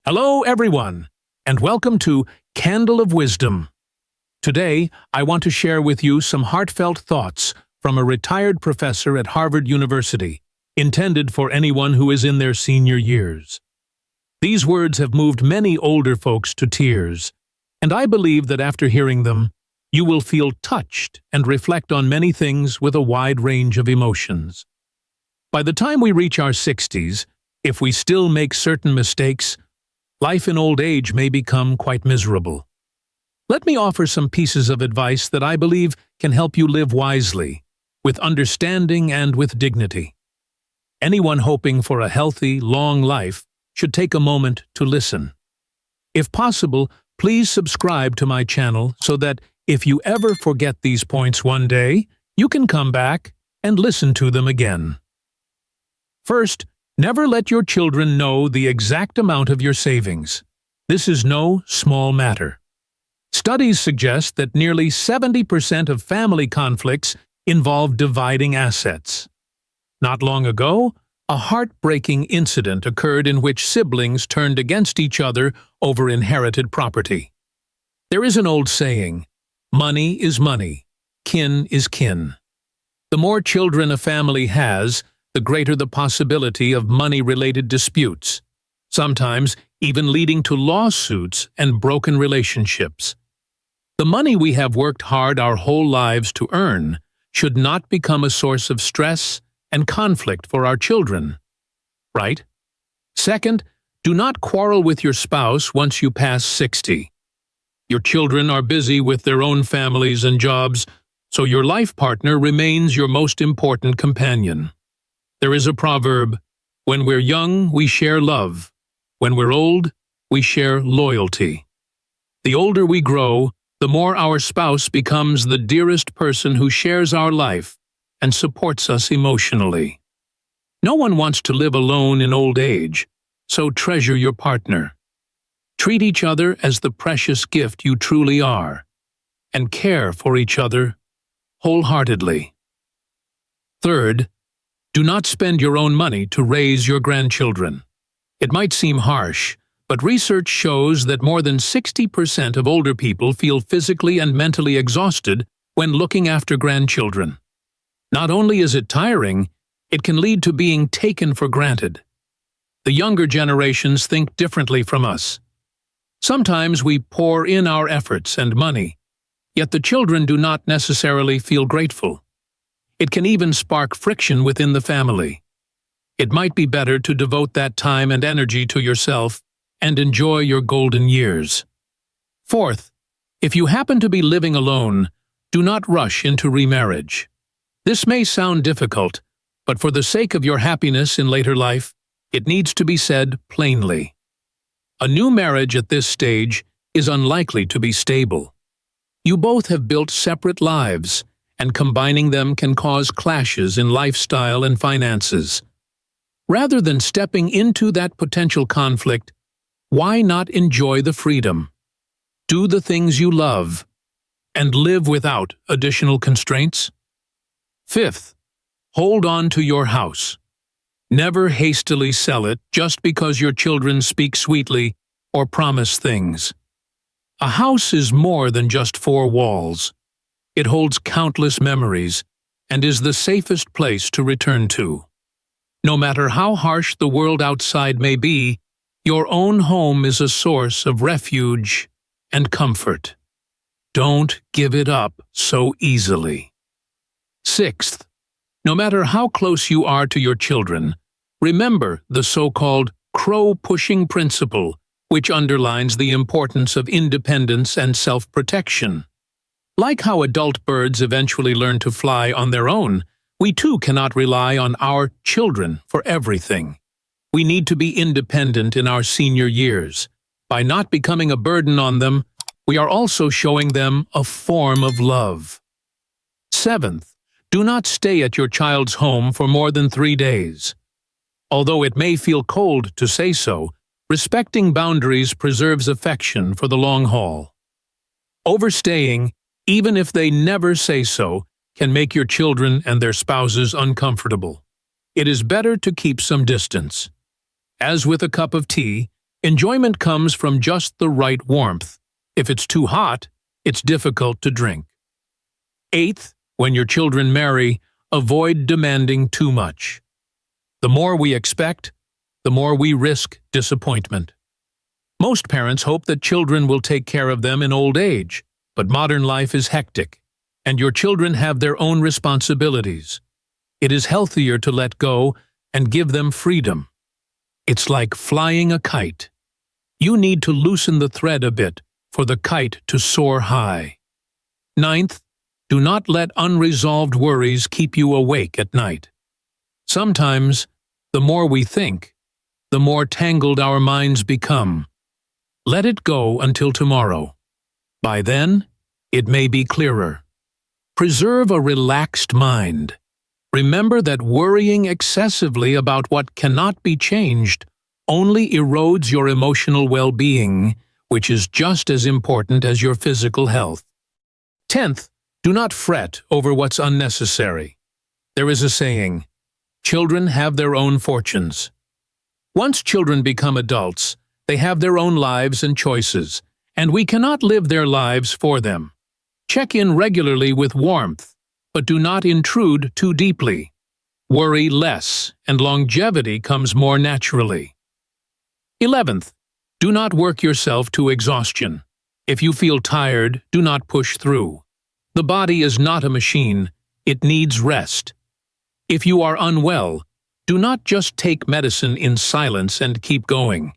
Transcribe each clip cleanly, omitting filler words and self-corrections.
Hello, everyone, and welcome to Candle of Wisdom. Today, I want to share with you some heartfelt thoughts from a retired professor at Harvard University, intended for anyone who is in their senior years. These words have moved many older folks to tears, and I believe that after hearing them, you will feel touched and reflect on many things with a wide range of emotions. By the time we reach our 60s, if we still make certain mistakes, life in old age may become quite miserable. Let me offer some pieces of advice that I believe can help you live wisely, with understanding and with dignity. Anyone hoping for a healthy, long life should take a moment to listen. If possible, please subscribe to my channel so that if you ever forget these points one day, you can come back and listen to them again. First, never let your children know the exact amount of your savings. This is no small matter. Studies suggest that nearly 70% of family conflicts involve dividing assets. Not long ago, a heartbreaking incident occurred in which siblings turned against each other over inherited property. There is an old saying, "Money is money, kin is kin." The more children a family has, the greater the possibility of money-related disputes, sometimes even leading to lawsuits and broken relationships. The money we have worked hard our whole lives to earn should not become a source of stress and conflict for our children, right? Second, do not quarrel with your spouse once you pass 60. Your children are busy with their own families and jobs, so your life partner remains your most important companion. There is a proverb, "When we're young, we share love. When we're old, we share loyalty." The older we grow, the more our spouse becomes the dearest person who shares our life and supports us emotionally. No one wants to live alone in old age, so treasure your partner. Treat each other as the precious gift you truly are, and care for each other wholeheartedly. Third, do not spend your own money to raise your grandchildren. It might seem harsh, but research shows that more than 60% of older people feel physically and mentally exhausted when looking after grandchildren. Not only is it tiring, it can lead to being taken for granted. The younger generations think differently from us. Sometimes we pour in our efforts and money, yet the children do not necessarily feel grateful. It can even spark friction within the family. It might be better to devote that time and energy to yourself and enjoy your golden years. Fourth, if you happen to be living alone, do not rush into remarriage. This may sound difficult, but for the sake of your happiness in later life, it needs to be said plainly. A new marriage at this stage is unlikely to be stable. You both have built separate lives, and combining them can cause clashes in lifestyle and finances. Rather than stepping into that potential conflict, why not enjoy the freedom? Do the things you love, and live without additional constraints. Fifth, hold on to your house. Never hastily sell it just because your children speak sweetly or promise things. A house is more than just four walls. It holds countless memories and is the safest place to return to. No matter how harsh the world outside may be, your own home is a source of refuge and comfort. Don't give it up so easily. Sixth, no matter how close you are to your children, remember the so-called crow-pushing principle, which underlines the importance of independence and self-protection. Like how adult birds eventually learn to fly on their own, we too cannot rely on our children for everything. We need to be independent in our senior years. By not becoming a burden on them, we are also showing them a form of love. Seventh, do not stay at your child's home for more than 3 days. Although it may feel cold to say so, respecting boundaries preserves affection for the long haul. Overstaying, even if they never say so, can make your children and their spouses uncomfortable. It is better to keep some distance. As with a cup of tea, Enjoyment comes from just the right warmth. If it's too hot, it's difficult to drink. Eighth, when your children marry, avoid demanding too much. The more we expect, the more we risk disappointment. Most parents hope that children will take care of them in old age, but modern life is hectic, and your children have their own responsibilities. It is healthier to let go and give them freedom. It's like flying a kite. You need to loosen the thread a bit for the kite to soar high. Ninth, do not let unresolved worries keep you awake at night. Sometimes, the more we think, the more tangled our minds become. Let it go until tomorrow. By then, it may be clearer. Preserve a relaxed mind. Remember that worrying excessively about what cannot be changed only erodes your emotional well-being, which is just as important as your physical health. 10th, do not fret over what's unnecessary. There is a saying, children have their own fortunes. Once children become adults, they have their own lives and choices, and we cannot live their lives for them. Check in regularly with warmth, but do not intrude too deeply. Worry less, and longevity comes more naturally. 11th, do not work yourself to exhaustion. If you feel tired, do not push through. The body is not a machine, it needs rest. If you are unwell, do not just take medicine in silence and keep going.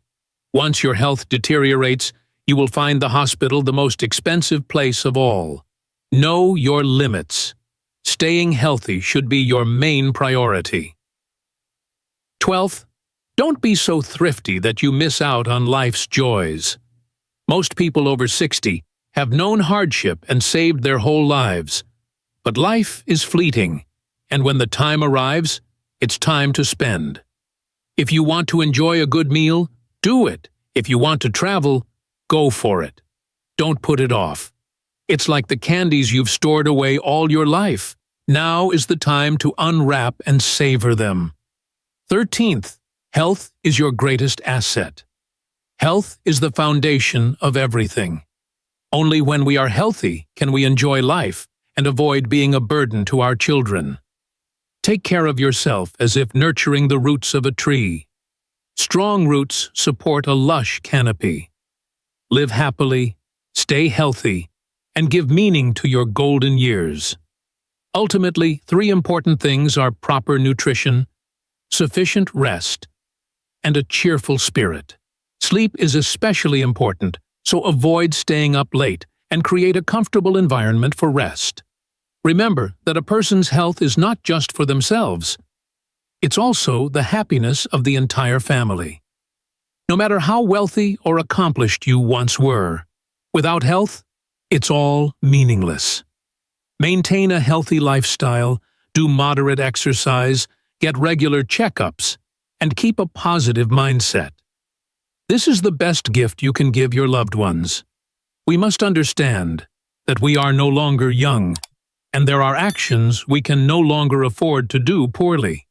Once your health deteriorates, you will find the hospital the most expensive place of all. Know your limits. Staying healthy should be your main priority. 12th, don't be so thrifty that you miss out on life's joys. Most people over 60 have known hardship and saved their whole lives. But life is fleeting, and when the time arrives, it's time to spend. If you want to enjoy a good meal, do it. If you want to travel, go for it. Don't put it off. It's like the candies you've stored away all your life. Now is the time to unwrap and savor them. 13th, health is your greatest asset. Health is the foundation of everything. Only when we are healthy can we enjoy life and avoid being a burden to our children. Take care of yourself as if nurturing the roots of a tree. Strong roots support a lush canopy. Live happily, stay healthy, and give meaning to your golden years. Ultimately, 3 important things are proper nutrition, sufficient rest, and a cheerful spirit. Sleep is especially important, so avoid staying up late and create a comfortable environment for rest. Remember that a person's health is not just for themselves. It's also the happiness of the entire family. No matter how wealthy or accomplished you once were, without health, it's all meaningless. Maintain a healthy lifestyle, do moderate exercise, get regular checkups, and keep a positive mindset. This is the best gift you can give your loved ones. We must understand that we are no longer young, and there are actions we can no longer afford to do poorly.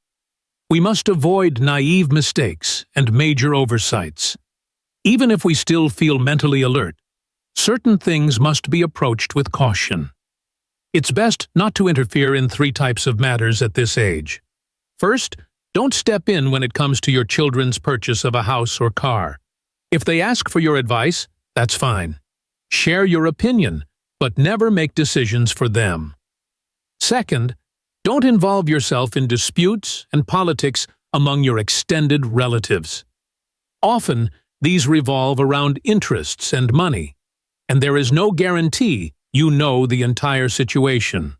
We must avoid naive mistakes and major oversights. Even if we still feel mentally alert, certain things must be approached with caution. It's best not to interfere in 3 types of matters at this age. First, don't step in when it comes to your children's purchase of a house or car. If they ask for your advice, that's fine. Share your opinion, but never make decisions for them. Second, don't involve yourself in disputes and politics among your extended relatives. Often, these revolve around interests and money, and there is no guarantee you know the entire situation.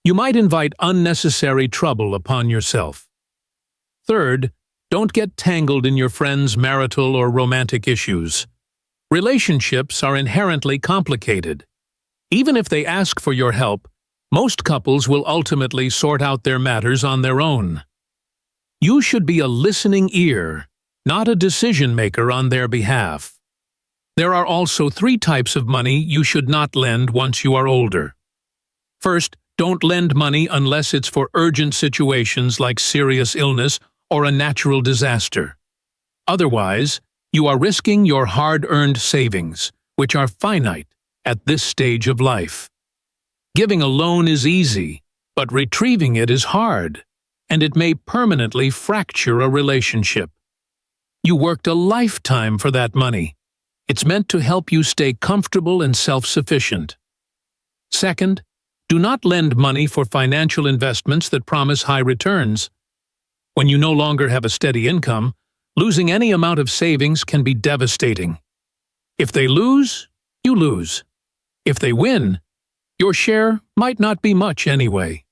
You might invite unnecessary trouble upon yourself. Third, don't get tangled in your friends' marital or romantic issues. Relationships are inherently complicated. Even if they ask for your help, most couples will ultimately sort out their matters on their own. You should be a listening ear, not a decision-maker on their behalf. There are also 3 types of money you should not lend once you are older. First, don't lend money unless it's for urgent situations like serious illness or a natural disaster. Otherwise, You are risking your hard-earned savings, which are finite at this stage of life. Giving a loan is easy, but retrieving it is hard, and it may permanently fracture a relationship. You worked a lifetime for that money. It's meant to help you stay comfortable and self-sufficient. Second, do not lend money for financial investments that promise high returns. When you no longer have a steady income, losing any amount of savings can be devastating. If they lose, you lose. If they win, your share might not be much anyway.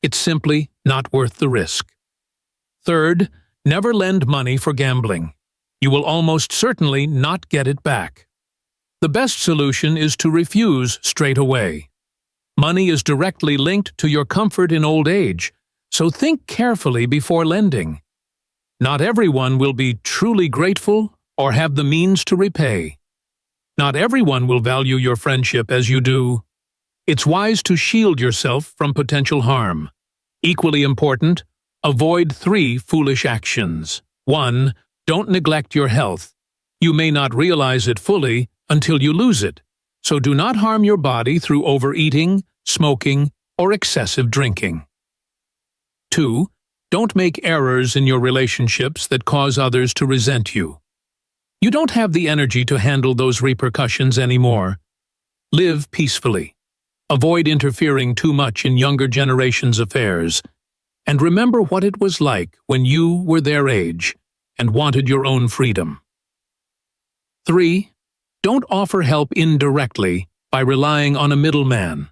It's simply not worth the risk. Third, never lend money for gambling. You will almost certainly not get it back. The best solution is to refuse straight away. Money is directly linked to your comfort in old age, so think carefully before lending. Not everyone will be truly grateful or have the means to repay. Not everyone will value your friendship as you do. It's wise to shield yourself from potential harm. Equally important, avoid 3 foolish actions. 1. Don't neglect your health. You may not realize it fully until you lose it, so do not harm your body through overeating, smoking, or excessive drinking. 2. Don't make errors in your relationships that cause others to resent you. You don't have the energy to handle those repercussions anymore. Live peacefully. Avoid interfering too much in younger generations' affairs, and remember what it was like when you were their age and wanted your own freedom. 3. Don't offer help indirectly by relying on a middleman.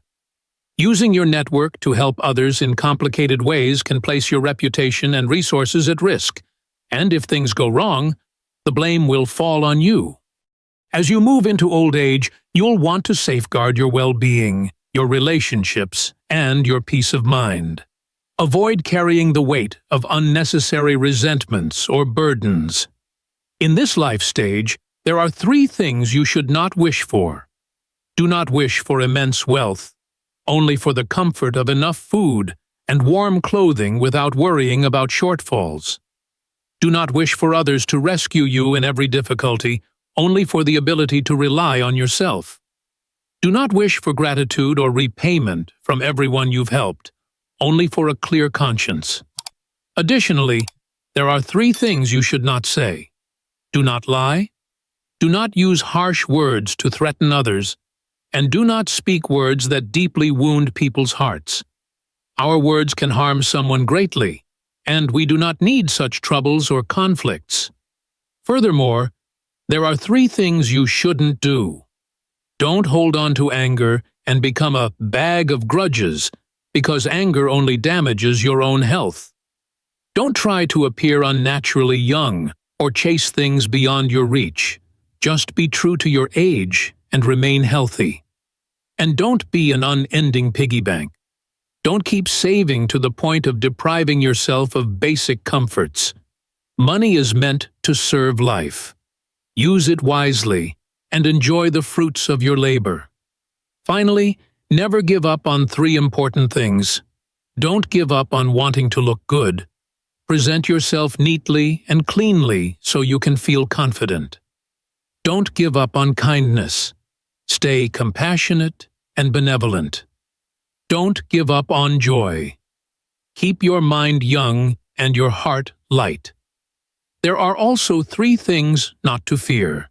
Using your network to help others in complicated ways can place your reputation and resources at risk, and if things go wrong, the blame will fall on you. As you move into old age, you'll want to safeguard your well-being, your relationships, and your peace of mind. Avoid carrying the weight of unnecessary resentments or burdens. In this life stage, there are 3 things you should not wish for. Do not wish for immense wealth, only for the comfort of enough food and warm clothing without worrying about shortfalls. Do not wish for others to rescue you in every difficulty, only for the ability to rely on yourself. Do not wish for gratitude or repayment from everyone you've helped, only for a clear conscience. Additionally, there are 3 things you should not say. Do not lie, do not use harsh words to threaten others, and do not speak words that deeply wound people's hearts. Our words can harm someone greatly, and we do not need such troubles or conflicts. Furthermore, there are 3 things you shouldn't do. Don't hold on to anger and become a bag of grudges, because anger only damages your own health. Don't try to appear unnaturally young or chase things beyond your reach. Just be true to your age and remain healthy. And don't be an unending piggy bank. Don't keep saving to the point of depriving yourself of basic comforts. Money is meant to serve life. Use it wisely and enjoy the fruits of your labor. Finally, never give up on 3 important things. Don't give up on wanting to look good. Present yourself neatly and cleanly so you can feel confident. Don't give up on kindness. Stay compassionate and benevolent. Don't give up on joy. Keep your mind young and your heart light. There are also 3 things not to fear.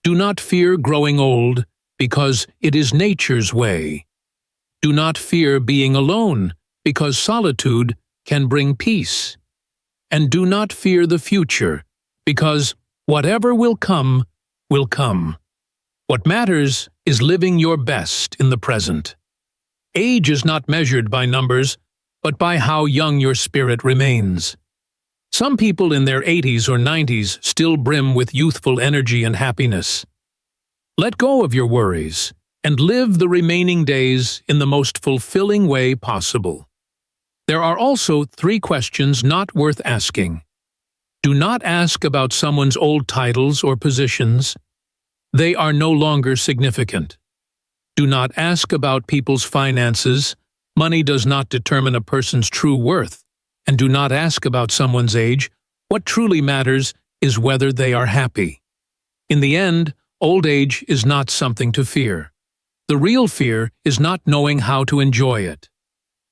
Do not fear growing old, because it is nature's way. Do not fear being alone, because solitude can bring peace. And do not fear the future, because whatever will come, will come. What matters is living your best in the present. Age is not measured by numbers, but by how young your spirit remains. Some people in their 80s or 90s still brim with youthful energy and happiness. Let go of your worries and live the remaining days in the most fulfilling way possible. There are also 3 questions not worth asking. Do not ask about someone's old titles or positions. They are no longer significant. Do not ask about people's finances. Money does not determine a person's true worth. And do not ask about someone's age. What truly matters is whether they are happy. In the end, old age is not something to fear. The real fear is not knowing how to enjoy it.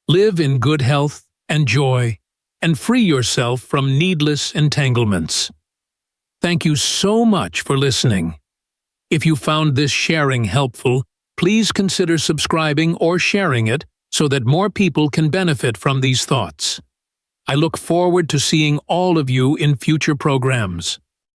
Live in good health and joy, and free yourself from needless entanglements. Thank you so much for listening. If you found this sharing helpful, please consider subscribing or sharing it so that more people can benefit from these thoughts. I look forward to seeing all of you in future programs.